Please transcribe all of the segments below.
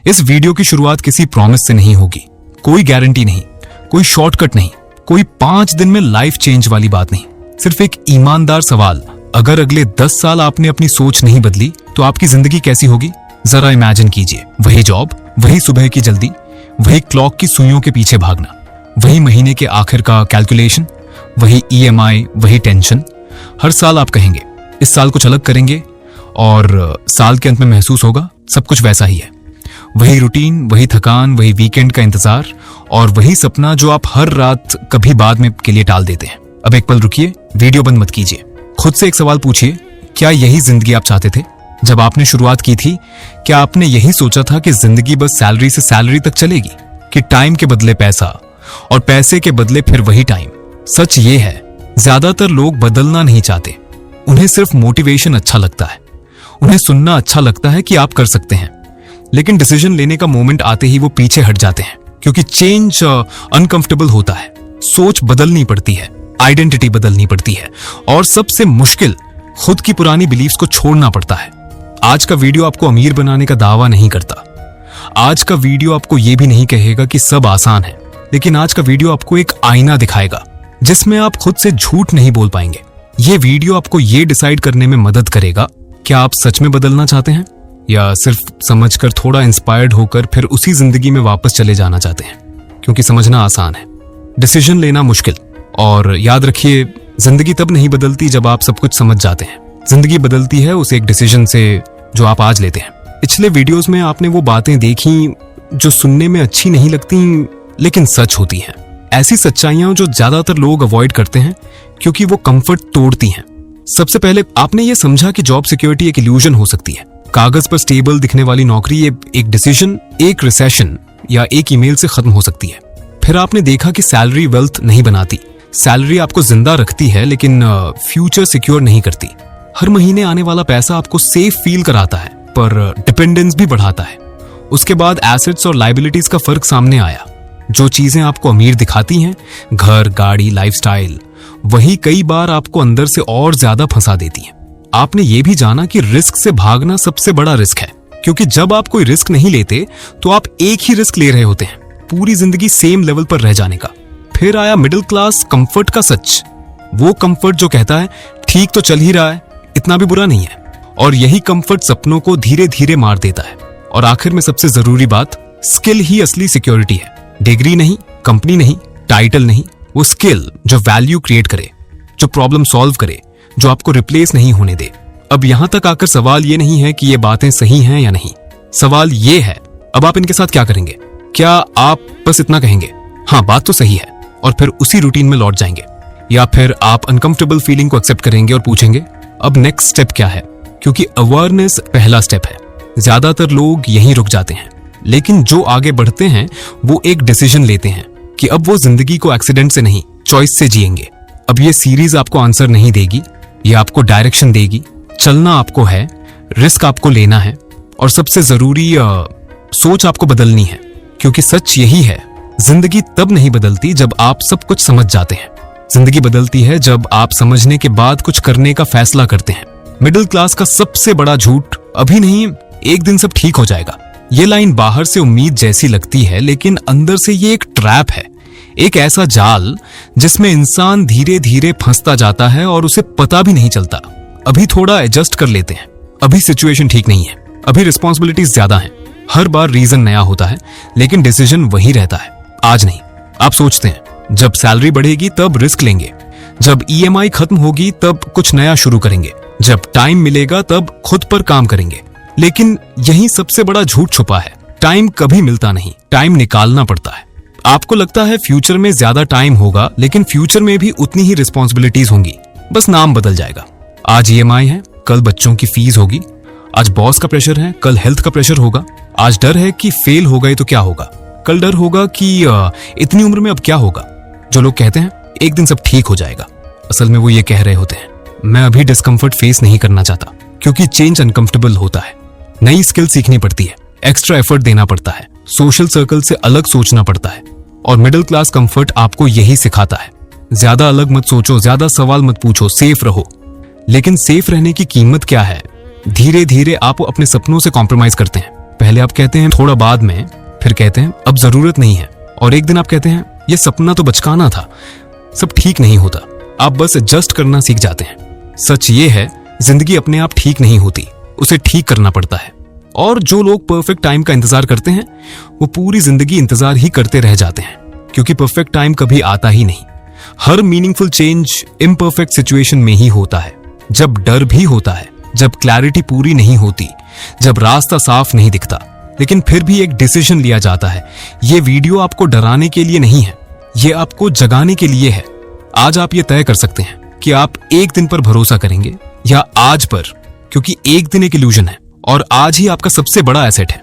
इस वीडियो की शुरुआत किसी प्रॉमिस से नहीं होगी, कोई गारंटी नहीं, कोई शॉर्टकट नहीं, कोई 5 दिन में लाइफ चेंज वाली बात नहीं। सिर्फ एक ईमानदार सवाल, अगर अगले 10 साल आपने अपनी सोच नहीं बदली तो आपकी जिंदगी कैसी होगी? जरा इमेजिन कीजिए, वही जॉब, वही सुबह की जल्दी, वही क्लॉक की सुइयों के पीछे भागना, वही महीने के आखिर का कैलकुलेशन, वही EMI, वही टेंशन। हर साल आप कहेंगे इस साल कुछ अलग करेंगे और साल के अंत में महसूस होगा सब कुछ वैसा ही है। वही रूटीन, वही थकान, वही वीकेंड का इंतजार और वही सपना जो आप हर रात कभी बाद में के लिए टाल देते हैं। अब एक पल रुकिए, वीडियो बंद मत कीजिए, खुद से एक सवाल पूछिए, क्या यही जिंदगी आप चाहते थे? जब आपने शुरुआत की थी, क्या आपने यही सोचा था कि जिंदगी बस सैलरी से सैलरी तक चलेगी, कि टाइम के बदले पैसा और पैसे के बदले फिर वही टाइम? सच ये है, ज्यादातर लोग बदलना नहीं चाहते, उन्हें सिर्फ मोटिवेशन अच्छा लगता है, उन्हें सुनना अच्छा लगता है कि आप कर सकते हैं, लेकिन डिसीजन लेने का मोमेंट आते ही वो पीछे हट जाते हैं, क्योंकि चेंज अनकंफर्टेबल होता है, सोच बदलनी पड़ती है, आइडेंटिटी बदलनी पड़ती है और सबसे मुश्किल, खुद की पुरानी बिलीफ्स को छोड़ना पड़ता है। आज का वीडियो आपको अमीर बनाने का दावा नहीं करता, आज का वीडियो आपको यह भी नहीं कहेगा कि सब आसान है, लेकिन आज का वीडियो आपको एक आईना दिखाएगा जिसमें आप खुद से झूठ नहीं बोल पाएंगे। यह वीडियो आपको यह डिसाइड करने में मदद करेगा क्या आप सच में बदलना चाहते हैं या सिर्फ समझकर थोड़ा इंस्पायर्ड होकर फिर उसी जिंदगी में वापस चले जाना चाहते हैं। क्योंकि समझना आसान है, डिसीजन लेना मुश्किल। और याद रखिए, जिंदगी तब नहीं बदलती जब आप सब कुछ समझ जाते हैं, जिंदगी बदलती है उस एक डिसीजन से जो आप आज लेते हैं। पिछले वीडियोस में आपने वो बातें देखी जो सुनने में अच्छी नहीं लगती लेकिन सच होती हैं, ऐसी सच्चाइयां जो ज्यादातर लोग अवॉइड करते हैं क्योंकि वो कंफर्ट तोड़ती हैं। सबसे पहले आपने ये समझा कि जॉब सिक्योरिटी एक इल्यूजन हो सकती है, कागज पर स्टेबल दिखने वाली नौकरी ये एक डिसीजन, एक रिसेशन या एक ईमेल से खत्म हो सकती है। फिर आपने देखा कि सैलरी वेल्थ नहीं बनाती, सैलरी आपको जिंदा रखती है लेकिन फ्यूचर सिक्योर नहीं करती। हर महीने आने वाला पैसा आपको सेफ फील कराता है पर डिपेंडेंस भी बढ़ाता है। उसके बाद एसेट्स और लायबिलिटीज का फर्क सामने आया। जो चीजें आपको अमीर दिखाती हैं, घर, गाड़ी, लाइफस्टाइल, वही कई बार आपको अंदर से और ज्यादा फंसा देती हैं। आपने ये भी जाना कि रिस्क से भागना सबसे बड़ा रिस्क है, क्योंकि जब आप कोई रिस्क नहीं लेते तो आप एक ही रिस्क ले रहे होते हैं, पूरी जिंदगी सेम लेवल पर रह जाने का। फिर आया मिडिल क्लास कंफर्ट का सच, वो कंफर्ट जो कहता है ठीक तो चल ही रहा है, इतना भी बुरा नहीं है, और यही कंफर्ट सपनों को धीरे धीरे मार देता है। और आखिर में सबसे जरूरी बात, स्किल ही असली सिक्योरिटी है। डिग्री नहीं, कंपनी नहीं, टाइटल नहीं, वो स्किल जो वैल्यू क्रिएट करे, जो प्रॉब्लम सॉल्व करे, जो आपको रिप्लेस नहीं होने दे। अब यहां तक आकर सवाल ये नहीं है कि ये बातें सही हैं या नहीं, सवाल ये है अब आप इनके साथ क्या करेंगे? क्या आप बस इतना कहेंगे हाँ बात तो सही है और फिर उसी रूटीन में लौट जाएंगे, या फिर आप अनकंफर्टेबल फीलिंग को एक्सेप्ट करेंगे और पूछेंगे अब नेक्स्ट स्टेप क्या है? क्योंकि अवेयरनेस पहला स्टेप है। ज्यादातर लोग यहीं रुक जाते हैं, लेकिन जो आगे बढ़ते हैं वो एक डिसीजन लेते हैं कि अब वो जिंदगी को एक्सीडेंट से नहीं, चॉइस से जिएंगे। अब ये सीरीज आपको आंसर नहीं देगी, ये आपको डायरेक्शन देगी। चलना आपको है, रिस्क आपको लेना है और सबसे जरूरी सोच आपको बदलनी है। क्योंकि सच यही है, जिंदगी तब नहीं बदलती जब आप सब कुछ समझ जाते हैं, जिंदगी बदलती है जब आप समझने के बाद कुछ करने का फैसला करते हैं। मिडिल क्लास का सबसे बड़ा झूठ, अभी नहीं एक दिन सब ठीक हो जाएगा। ये लाइन बाहर से उम्मीद जैसी लगती है, लेकिन अंदर से ये एक ट्रैप है, एक ऐसा जाल जिसमें इंसान धीरे धीरे फंसता जाता है और उसे पता भी नहीं चलता। अभी थोड़ा एडजस्ट कर लेते हैं, अभी सिचुएशन ठीक नहीं है, अभी रिस्पॉन्सिबिलिटीज ज्यादा हैं। हर बार रीजन नया होता है लेकिन डिसीजन वही रहता है, आज नहीं। आप सोचते हैं जब सैलरी बढ़ेगी तब रिस्क लेंगे, जब EMI खत्म होगी तब कुछ नया शुरू करेंगे, जब टाइम मिलेगा तब खुद पर काम करेंगे। लेकिन यही सबसे बड़ा झूठ छुपा है, टाइम कभी मिलता नहीं, टाइम निकालना पड़ता है। आपको लगता है फ्यूचर में ज्यादा टाइम होगा, लेकिन फ्यूचर में भी उतनी ही रिस्पॉन्सिबिलिटीज होंगी, बस नाम बदल जाएगा। आज EMI है, कल बच्चों की फीस होगी, आज बॉस का प्रेशर है, कल हेल्थ का प्रेशर होगा, आज डर है कि फेल हो गए तो क्या होगा, कल डर होगा कि इतनी उम्र में अब क्या होगा। जो लोग कहते हैं एक दिन सब ठीक हो जाएगा, असल में वो ये कह रहे होते हैं मैं अभी डिस्कम्फर्ट फेस नहीं करना चाहता, क्योंकि चेंज अनकंफर्टेबल होता है। नई स्किल सीखनी पड़ती है, एक्स्ट्रा एफर्ट देना पड़ता है, सोशल सर्कल से अलग सोचना पड़ता है, और मिडिल क्लास कंफर्ट आपको यही सिखाता है। ज्यादा अलग मत सोचो, ज्यादा सवाल मत पूछो, सेफ रहो। लेकिन सेफ रहने की कीमत क्या है? धीरे धीरे आप अपने सपनों से कॉम्प्रोमाइज करते हैं। पहले आप कहते हैं थोड़ा बाद में, फिर कहते हैं अब जरूरत नहीं है, और एक दिन आप कहते हैं ये सपना तो बचकाना था। सब ठीक नहीं होता, आप बस एडजस्ट करना सीख जाते हैं। सच ये है, जिंदगी अपने आप ठीक नहीं होती, उसे ठीक करना पड़ता है। और जो लोग परफेक्ट टाइम का इंतजार करते हैं वो पूरी जिंदगी इंतजार ही करते रह जाते हैं, क्योंकि परफेक्ट टाइम कभी आता ही नहीं। हर मीनिंगफुल चेंज इम्परफेक्ट सिचुएशन में ही होता है, जब डर भी होता है, जब क्लैरिटी पूरी नहीं होती, जब रास्ता साफ नहीं दिखता, लेकिन फिर भी एक डिसीजन लिया जाता है। ये वीडियो आपको डराने के लिए नहीं है, ये आपको जगाने के लिए है। आज आप ये तय कर सकते हैं कि आप एक दिन पर भरोसा करेंगे या आज पर, क्योंकि एक दिन एक इल्यूजन है और आज ही आपका सबसे बड़ा एसेट है।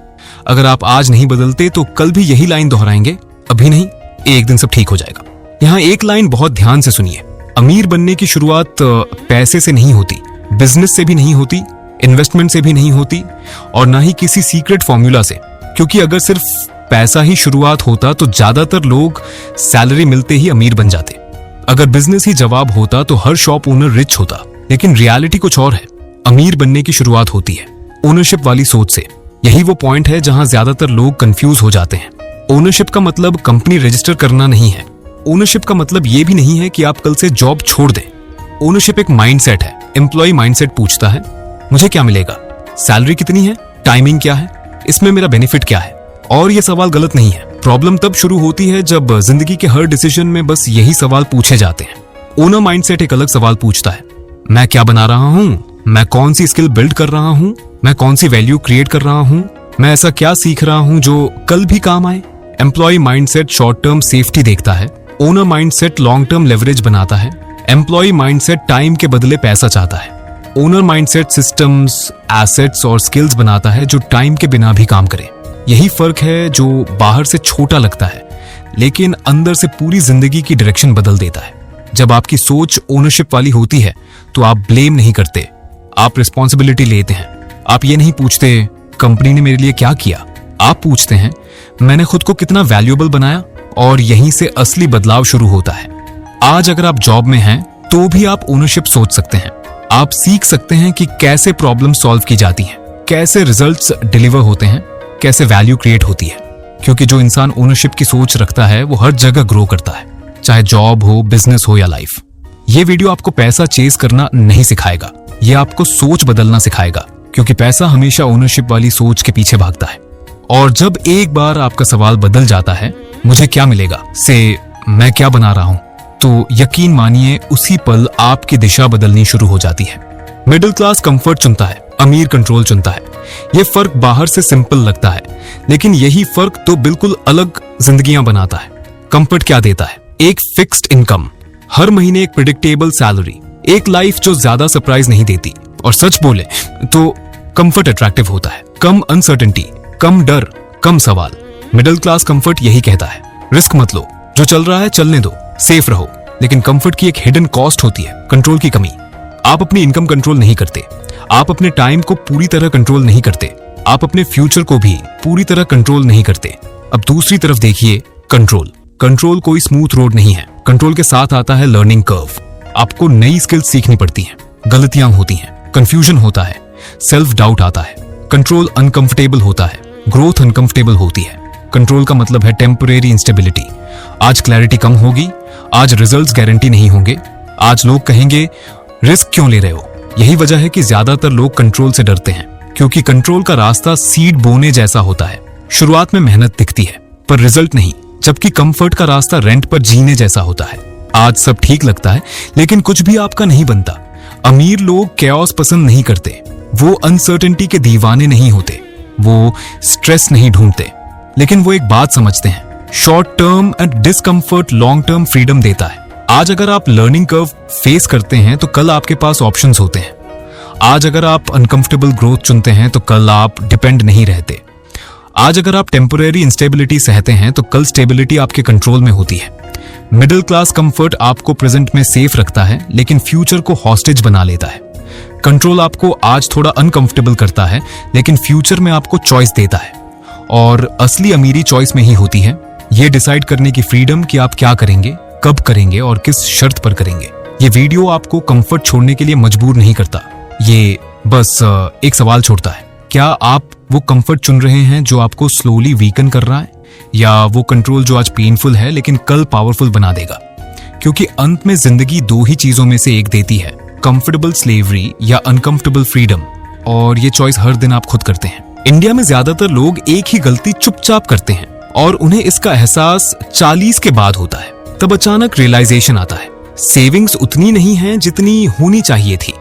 अगर आप आज नहीं बदलते तो कल भी यही लाइन दोहराएंगे, अभी नहीं, एक दिन सब ठीक हो जाएगा। यहाँ एक लाइन बहुत ध्यान से सुनिए। अमीर बनने की शुरुआत पैसे से नहीं होती, बिजनेस से भी नहीं होती, इन्वेस्टमेंट से भी नहीं होती, और ना ही किसी सीक्रेट फॉर्मूला से। क्योंकि अगर सिर्फ पैसा ही शुरुआत होता तो ज्यादातर लोग सैलरी मिलते ही अमीर बन जाते। अगर बिजनेस ही जवाब होता तो हर शॉप ओनर रिच होता। लेकिन रियलिटी कुछ और है। अमीर बनने की शुरुआत होती है ओनरशिप वाली सोच से। यही वो पॉइंट है जहां ज्यादातर लोग कंफ्यूज हो जाते हैं। ओनरशिप का मतलब कंपनी रजिस्टर करना नहीं है। ओनरशिप का मतलब ये भी नहीं है कि आप कल से जॉब छोड़ दें। ओनरशिप एक माइंडसेट है। एम्प्लॉय माइंडसेट पूछता है, मुझे क्या मिलेगा, सैलरी कितनी है, टाइमिंग क्या है, इसमें मेरा बेनिफिट क्या है। और ये सवाल गलत नहीं है। प्रॉब्लम तब शुरू होती है जब जिंदगी के हर डिसीजन में बस यही सवाल पूछे जाते हैं। ओनर माइंडसेट एक अलग सवाल पूछता है, मैं क्या बना रहा हूं, मैं कौन सी स्किल बिल्ड कर रहा हूं, मैं कौन सी वैल्यू क्रिएट कर रहा हूं, मैं ऐसा क्या सीख रहा हूं जो कल भी काम आए। Employee mindset short term safety देखता है, owner mindset long term leverage बनाता है। एम्प्लॉय माइंडसेट टाइम के बदले पैसा चाहता है। ओनर माइंडसेट सिस्टम्स, एसेट्स और स्किल्स बनाता है जो टाइम के बिना भी काम करे। यही फर्क है जो बाहर से छोटा लगता है लेकिन अंदर से पूरी जिंदगी की डायरेक्शन बदल देता है। जब आपकी सोच ओनरशिप वाली होती है तो आप ब्लेम नहीं करते, आप रिस्पॉन्सिबिलिटी लेते हैं। आप ये नहीं पूछते कंपनी ने मेरे लिए क्या किया, आप पूछते हैं मैंने खुद को कितना वैल्यूएबल बनाया। और यहीं से असली बदलाव शुरू होता है। आज अगर आप जॉब में हैं तो भी आप ओनरशिप सोच सकते हैं। आप सीख सकते हैं कि कैसे प्रॉब्लम सॉल्व की जाती हैं, कैसे रिजल्ट्स डिलीवर होते हैं, कैसे वैल्यू क्रिएट होती है। क्योंकि जो इंसान ओनरशिप की सोच रखता है वो हर जगह ग्रो करता है, चाहे जॉब हो, बिजनेस हो या लाइफ। ये वीडियो आपको पैसा चेज करना नहीं सिखाएगा, ये आपको सोच बदलना सिखाएगा। क्योंकि पैसा हमेशा ओनरशिप वाली सोच के पीछे भागता है। और जब एक बार आपका सवाल बदल जाता है, मुझे क्या मिलेगा से मैं क्या बना रहा हूं, तो यकीन मानिए उसी पल आपकी दिशा बदलनी शुरू हो जाती है। मिडिल क्लास कंफर्ट चुनता है, अमीर कंट्रोल चुनता है। यह फर्क बाहर से सिंपल लगता है लेकिन यही फर्क तो बिल्कुल अलग जिंदगियां बनाता है। कंफर्ट क्या देता है? एक फिक्स्ड इनकम, हर महीने एक प्रेडिक्टेबल सैलरी, एक लाइफ जो ज्यादा सरप्राइज नहीं देती। और सच बोले तो कंफर्ट अट्रैक्टिव होता है। कम अनसर्टेनिटी, कम डर, कम सवाल। मिडिल क्लास कंफर्ट यही कहता है, रिस्क मत लो, जो चल रहा है चलने दो, सेफ रहो। लेकिन कंफर्ट की एक हिडन कॉस्ट होती है, कंट्रोल की कमी। आप अपनी इनकम कंट्रोल नहीं करते, आप अपने टाइम को पूरी तरह कंट्रोल नहीं करते, आप अपने फ्यूचर को भी पूरी तरह कंट्रोल नहीं करते। अब दूसरी तरफ देखिए, कंट्रोल। कंट्रोल कोई स्मूथ रोड नहीं है। कंट्रोल के साथ आता है लर्निंग कर्व। आपको नई स्किल्स सीखनी पड़ती हैं, गलतियां होती हैं, कंफ्यूजन होता है, सेल्फ डाउट आता है। कंट्रोल अनकंफर्टेबल होता है, ग्रोथ अनकंफर्टेबल होती है। कंट्रोल का मतलब है टेम्परेरी इंस्टेबिलिटी। आज क्लैरिटी कम होगी, आज रिजल्ट्स गारंटी नहीं होंगे, आज लोग कहेंगे रिस्क क्यों ले रहे हो। यही वजह है कि ज्यादातर लोग कंट्रोल से डरते हैं, क्योंकि कंट्रोल का रास्ता सीड बोने जैसा होता है। शुरुआत में मेहनत दिखती है पर रिजल्ट नहीं, जबकि कंफर्ट का रास्ता रेंट पर जीने जैसा होता है। आज सब ठीक लगता है लेकिन कुछ भी आपका नहीं बनता। अमीर लोग कैओस पसंद नहीं करते, वो अनसर्टेनिटी के दीवाने नहीं होते, वो स्ट्रेस नहीं ढूंढते, लेकिन वो एक बात समझते हैं, short term and discomfort long term freedom देता है। आज अगर आप लर्निंग कर्व फेस करते हैं तो कल आपके पास ऑप्शंस होते हैं। आज अगर आप अनकंफर्टेबल ग्रोथ चुनते हैं तो कल आप डिपेंड नहीं रहते। आज अगर आप टेम्परेरी इंस्टेबिलिटी सहते हैं तो कल स्टेबिलिटी आपके कंट्रोल में होती है। मिडिल क्लास कंफर्ट आपको प्रेजेंट में सेफ रखता है लेकिन फ्यूचर को हॉस्टेज बना लेता है। कंट्रोल आपको आज थोड़ा अनकंफर्टेबल करता है लेकिन फ्यूचर में आपको चॉइस देता है। और असली अमीरी चॉइस में ही होती है, ये डिसाइड करने की फ्रीडम कि आप क्या करेंगे, कब करेंगे और किस शर्त पर करेंगे। ये वीडियो आपको कंफर्ट छोड़ने के लिए मजबूर नहीं करता, ये बस एक सवाल छोड़ता है, क्या आप वो कंफर्ट चुन रहे हैं जो आपको स्लोली वीकन कर रहा है, या वो कंट्रोल जो आज पेनफुल है लेकिन कल पावरफुल बना देगा? क्योंकि अंत में जिंदगी दो ही चीजों में से एक देती है, कंफर्टेबल स्लेवरी या अनकंफर्टेबल फ्रीडम, और ये चॉइस हर दिन आप खुद करते हैं। इंडिया में ज्यादातर लोग एक ही गलती चुपचाप करते हैं और उन्हें इसका एहसास 40 के बाद होता है। तब अचानक रियलाइजेशन आता है, सेविंग्स उतनी नहीं है जितनी होनी चाहिए थी,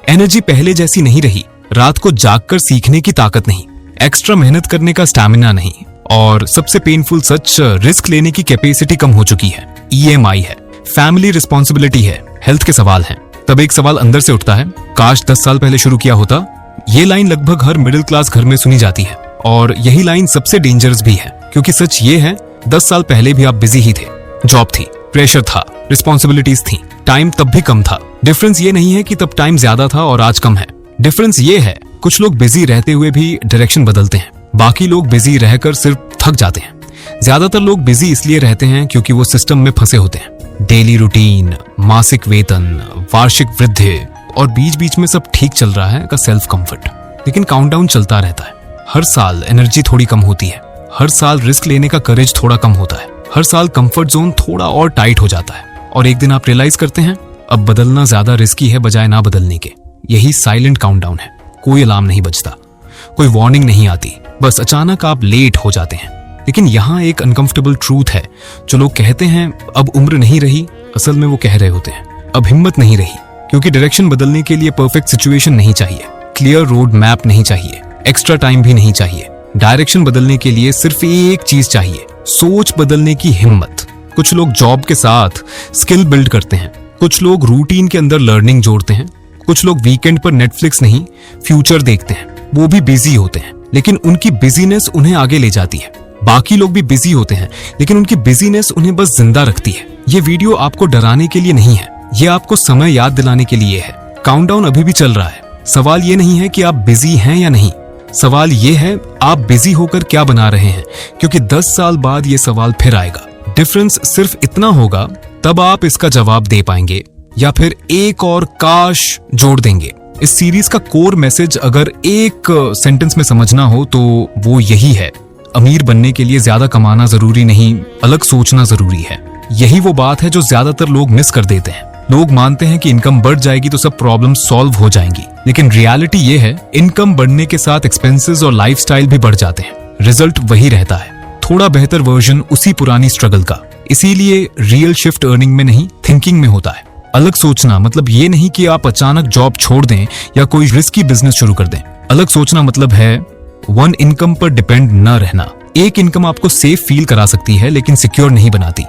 एनर्जी पहले जैसी नहीं रही, रात को जागकर सीखने की ताकत नहीं, एक्स्ट्रा मेहनत करने का स्टैमिना नहीं, और सबसे पेनफुल सच, रिस्क लेने की कैपेसिटी कम हो चुकी है। EMI है, फैमिली रिस्पॉन्सिबिलिटी है, हेल्थ के सवाल हैं। तब एक सवाल अंदर से उठता है, काश 10 साल पहले शुरू किया होता। ये लाइन लगभग हर मिडिल क्लास घर में सुनी जाती है, और यही लाइन सबसे डेंजरस भी है, क्योंकि सच ये है 10 साल पहले भी आप बिजी ही थे। जॉब थी, प्रेशर था, रिस्पॉन्सिबिलिटीज थी, टाइम तब भी कम था। डिफरेंस ये नहीं है कि तब टाइम ज्यादा था और आज कम है। डिफरेंस ये है, कुछ लोग बिजी रहते हुए भी डायरेक्शन बदलते हैं, बाकी लोग बिजी रहकर सिर्फ थक जाते हैं। ज्यादातर लोग बिजी इसलिए रहते हैं क्योंकि वो सिस्टम में फंसे होते हैं। डेली रूटीन, मासिक वेतन, वार्षिक वृद्धि, और बीच बीच में सब ठीक चल रहा है का सेल्फ कंफर्ट। लेकिन काउंटडाउन चलता रहता है। हर साल एनर्जी थोड़ी कम होती है, हर साल रिस्क लेने का करेज थोड़ा कम होता है, हर साल कंफर्ट जोन थोड़ा और टाइट हो जाता है, और एक दिन आप रियलाइज करते हैं अब बदलना ज्यादा रिस्की है बजाय ना बदलने के। यही साइलेंट काउंटडाउन है। कोई अलार्म नहीं बजता, कोई वार्निंग नहीं आती, बस अचानक आप लेट हो जाते हैं। लेकिन यहाँ एक अनकंफर्टेबल ट्रूथ है। जो लोग कहते हैं अब उम्र नहीं रही, असल में वो कह रहे होते हैं अब हिम्मत नहीं रही, क्योंकि डायरेक्शन बदलने के लिए परफेक्ट सिचुएशन नहीं चाहिए, क्लियर रोड मैप नहीं चाहिए, एक्स्ट्रा टाइम भी नहीं चाहिए। डायरेक्शन बदलने के लिए सिर्फ एक चीज चाहिए, सोच बदलने की हिम्मत। कुछ लोग जॉब के साथ स्किल बिल्ड करते हैं, कुछ लोग रूटीन के अंदर लर्निंग जोड़ते हैं, कुछ लोग वीकेंड पर नेटफ्लिक्स नहीं फ्यूचर देखते हैं। वो भी बिजी होते हैं, लेकिन उनकी बिजीनेस उन्हें आगे ले जाती है। बाकी लोग भी बिजी होते हैं, लेकिन उनकी बिजीनेस उन्हें बस जिंदा रखती है। ये वीडियो आपको डराने के लिए नहीं है, ये आपको समय याद दिलाने के लिए है। काउंटडाउन अभी भी चल रहा है। सवाल ये नहीं है कि आप बिजी हैं या नहीं, सवाल ये है आप बिजी होकर क्या बना रहे हैं, क्योंकि 10 साल बाद ये सवाल फिर आएगा। डिफरेंस सिर्फ इतना होगा, तब आप इसका जवाब दे पाएंगे या फिर एक और काश जोड़ देंगे। इस सीरीज का कोर मैसेज अगर एक सेंटेंस में समझना हो तो वो यही है, अमीर बनने के लिए ज्यादा कमाना जरूरी नहीं, अलग सोचना जरूरी है। यही वो बात है जो ज्यादातर लोग मिस कर देते हैं। लोग मानते हैं कि इनकम बढ़ जाएगी तो सब प्रॉब्लम सॉल्व हो जाएंगी, लेकिन रियलिटी ये है इनकम बढ़ने के साथ एक्सपेंसेस और लाइफस्टाइल भी बढ़ जाते हैं। रिजल्ट वही रहता है, थोड़ा बेहतर वर्जन उसी पुरानी स्ट्रगल का। इसीलिए रियल शिफ्ट अर्निंग में नहीं, थिंकिंग में होता है। अलग सोचना मतलब ये नहीं कि आप अचानक जॉब छोड़ दें या कोई रिस्की बिजनेस शुरू कर दें। अलग सोचना मतलब है वन इनकम पर डिपेंड न रहना। एक इनकम आपको सेफ फील करा सकती है लेकिन सिक्योर नहीं बनाती।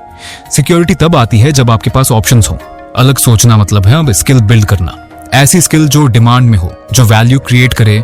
सिक्योरिटी तब आती है जब आपके पास ऑप्शंस हो। अलग सोचना मतलब है अब स्किल बिल्ड करना, ऐसी स्किल जो डिमांड में हो, जो वैल्यू क्रिएट करे,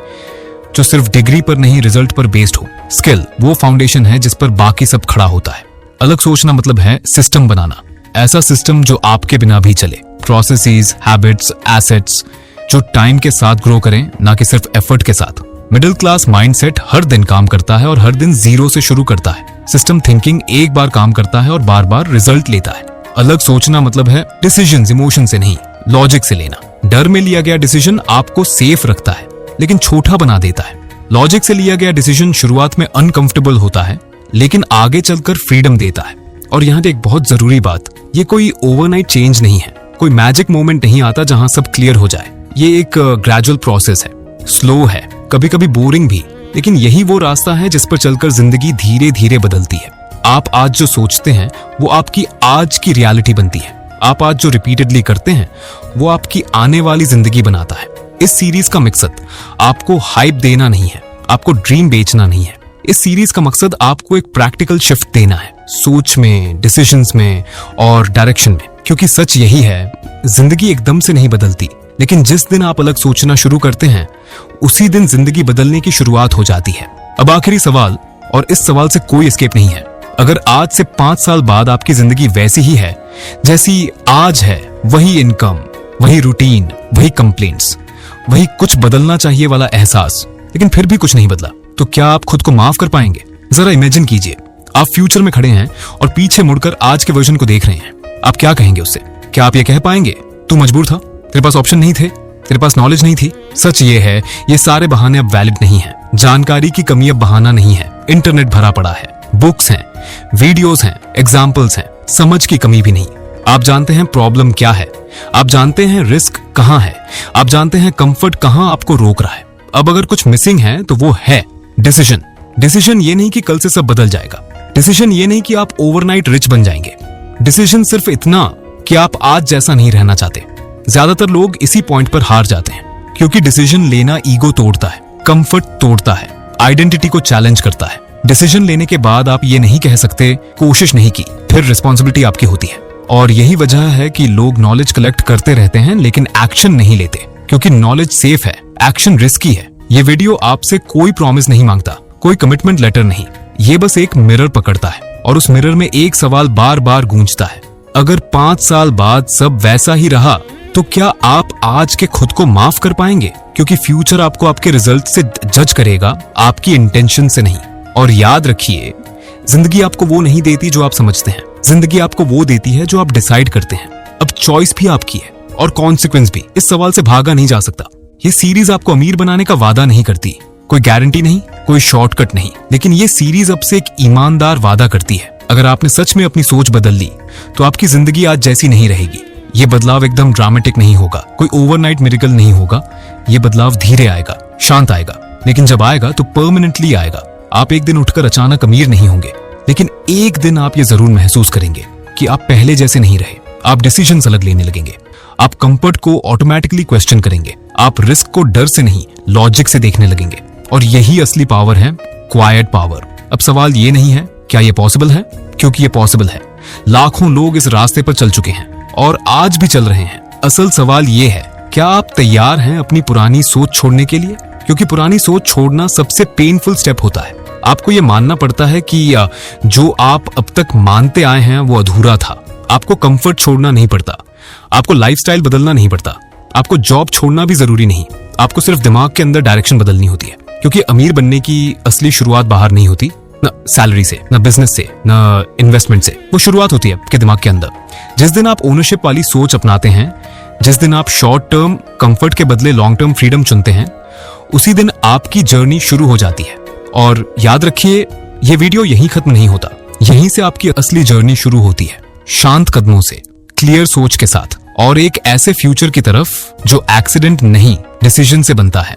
जो सिर्फ डिग्री पर नहीं रिजल्ट पर बेस्ड हो। स्किल वो फाउंडेशन है जिस पर बाकी सब खड़ा होता है। अलग सोचना मतलब है सिस्टम बनाना, ऐसा सिस्टम जो आपके बिना भी चले, प्रोसेसेस, हैबिट्स, एसेट्स जो टाइम के साथ ग्रो करें, ना कि सिर्फ एफर्ट के साथ। मिडिल क्लास माइंडसेट हर दिन काम करता है और हर दिन जीरो से शुरू करता है। सिस्टम थिंकिंग एक बार काम करता है और बार बार रिजल्ट लेता है। अलग सोचना मतलब है डिसीजंस इमोशन से नहीं, लॉजिक से लेना। डर में लिया गया डिसीजन आपको सेफ रखता है लेकिन छोटा बना देता है। लॉजिक से लिया गया डिसीजन शुरुआत में अनकंफर्टेबल होता है लेकिन आगे चलकर फ्रीडम देता है। और यहाँ एक बहुत जरूरी बात, ये कोई ओवरनाइट चेंज नहीं है, कोई मैजिक मोमेंट नहीं आता जहां सब क्लियर हो जाए। ये एक ग्रेजुअल प्रोसेस है, स्लो है, कभी कभी बोरिंग भी, लेकिन यही वो रास्ता है जिस पर चलकर जिंदगी धीरे धीरे बदलती है। आप आज जो सोचते हैं वो आपकी आज की रियलिटी बनती है। आप आज जो रिपीटेडली करते हैं वो आपकी आने वाली जिंदगी बनाता है। इस सीरीज का मकसद आपको हाइप देना नहीं है, आपको ड्रीम बेचना नहीं है। इस सीरीज का मकसद आपको एक प्रैक्टिकल शिफ्ट देना है, सोच में, डिसीजंस में और डायरेक्शन में। क्योंकि सच यही है, जिंदगी एकदम से नहीं बदलती, लेकिन जिस दिन आप अलग सोचना शुरू करते हैं उसी दिन जिंदगी बदलने की शुरुआत हो जाती है। अब आखिरी सवाल, और इस सवाल से कोई एस्केप नहीं है। अगर आज से 5 साल बाद आपकी जिंदगी वैसी ही है जैसी आज है, वही इनकम, वही रूटीन, वही कंप्लेंट्स, वही कुछ बदलना चाहिए वाला एहसास, लेकिन फिर भी कुछ नहीं बदला, तो क्या आप खुद को माफ कर पाएंगे? जरा इमेजिन कीजिए, आप फ्यूचर में खड़े हैं और पीछे मुड़कर आज के वर्जन को देख रहे हैं। आप क्या कहेंगे उससे? क्या आप ये कह पाएंगे तू मजबूर था, तेरे पास ऑप्शन नहीं थे, तेरे पास नॉलेज नहीं थी? सच ये है, ये सारे बहाने अब वैलिड नहीं है। जानकारी की कमी अब बहाना नहीं है। इंटरनेट भरा पड़ा है, बुक्स हैं, वीडियोस हैं, एग्जाम्पल्स हैं, समझ की कमी भी नहीं। आप जानते हैं प्रॉब्लम क्या है, आप जानते हैं रिस्क कहां है, आप जानते हैं कंफर्ट कहां आपको रोक रहा है। अब अगर कुछ मिसिंग है तो वो है डिसीजन। डिसीजन ये नहीं कि कल से सब बदल जाएगा, डिसीजन ये नहीं कि आप ओवरनाइट रिच बन जाएंगे, डिसीजन सिर्फ इतना कि आप आज जैसा नहीं रहना चाहते। ज्यादातर लोग इसी पॉइंट पर हार जाते हैं, क्योंकि डिसीजन लेना ईगो तोड़ता है, कंफर्ट तोड़ता है, आइडेंटिटी को चैलेंज करता है। डिसीजन लेने के बाद आप ये नहीं कह सकते कोशिश नहीं की, फिर रिस्पॉन्सिबिलिटी आपकी होती है। और यही वजह है कि लोग नॉलेज कलेक्ट करते रहते हैं लेकिन एक्शन नहीं लेते, क्योंकि नॉलेज सेफ है, एक्शन रिस्की है। ये वीडियो आपसे कोई प्रॉमिस नहीं मांगता, कोई कमिटमेंट लेटर नहीं, ये बस एक मिरर पकड़ता है और उस मिरर में एक सवाल बार बार गूंजता है, अगर 5 साल बाद सब वैसा ही रहा तो क्या आप आज के खुद को माफ कर पाएंगे? क्योंकि फ्यूचर आपको आपके रिजल्ट से जज करेगा, आपकी इंटेंशन से नहीं। और याद रखिए, जिंदगी आपको वो नहीं देती जो आप समझते हैं, जिंदगी आपको वो देती है जो आप डिसाइड करते हैं। अब चॉइस भी आपकी है और कॉन्सिक्वेंस भी। इस सवाल से भागा नहीं जा सकता। ये सीरीज आपको अमीर बनाने का वादा नहीं करती, कोई गारंटी नहीं, कोई शॉर्टकट नहीं, लेकिन ये सीरीज अब से एक ईमानदार वादा करती है। अगर आपने सच में अपनी सोच बदल ली तो आपकी जिंदगी आज जैसी नहीं रहेगी। ये बदलाव एकदम ड्रामेटिक नहीं होगा, कोई ओवरनाइट मिरेकल नहीं होगा। ये बदलाव धीरे आएगा, शांत आएगा, लेकिन जब आएगा तो परमानेंटली आएगा। आप एक दिन उठकर अचानक अमीर नहीं होंगे, लेकिन एक दिन आप ये जरूर महसूस करेंगे कि आप पहले जैसे नहीं रहे। आप डिसीजंस अलग लेने लगेंगे, आप कंफर्ट को ऑटोमेटिकली क्वेश्चन करेंगे, आप रिस्क को डर से नहीं लॉजिक से देखने लगेंगे। और यही असली पावर है, क्वाइट पावर। अब सवाल ये नहीं है क्या ये पॉसिबल है, क्योंकि ये पॉसिबल है। लाखों लोग इस रास्ते पर चल चुके हैं और आज भी चल रहे हैं। असल सवाल ये है, क्या आप तैयार हैं अपनी पुरानी सोच छोड़ने के लिए? क्योंकि पुरानी सोच छोड़ना सबसे पेनफुल स्टेप होता है। आपको ये मानना पड़ता है कि जो आप अब तक मानते आए हैं वो अधूरा था। आपको कंफर्ट छोड़ना नहीं पड़ता, आपको लाइफस्टाइल बदलना नहीं पड़ता, आपको जॉब छोड़ना भी जरूरी नहीं। आपको सिर्फ दिमाग के अंदर डायरेक्शन बदलनी होती है। क्योंकि अमीर बनने की असली शुरुआत बाहर नहीं होती, न सैलरी से, न बिजनेस से, न इन्वेस्टमेंट से। वो शुरुआत होती है आपके दिमाग के अंदर। जिस दिन आप ओनरशिप वाली सोच अपनाते हैं, जिस दिन आप शॉर्ट टर्म कंफर्ट के बदले लॉन्ग टर्म फ्रीडम चुनते हैं, उसी दिन आपकी जर्नी शुरू हो जाती है। और याद रखिए, ये वीडियो यहीं खत्म नहीं होता, यहीं से आपकी असली जर्नी शुरू होती है, शांत कदमों से, क्लियर सोच के साथ, और एक ऐसे फ्यूचर की तरफ जो एक्सीडेंट नहीं डिसीजन से बनता है।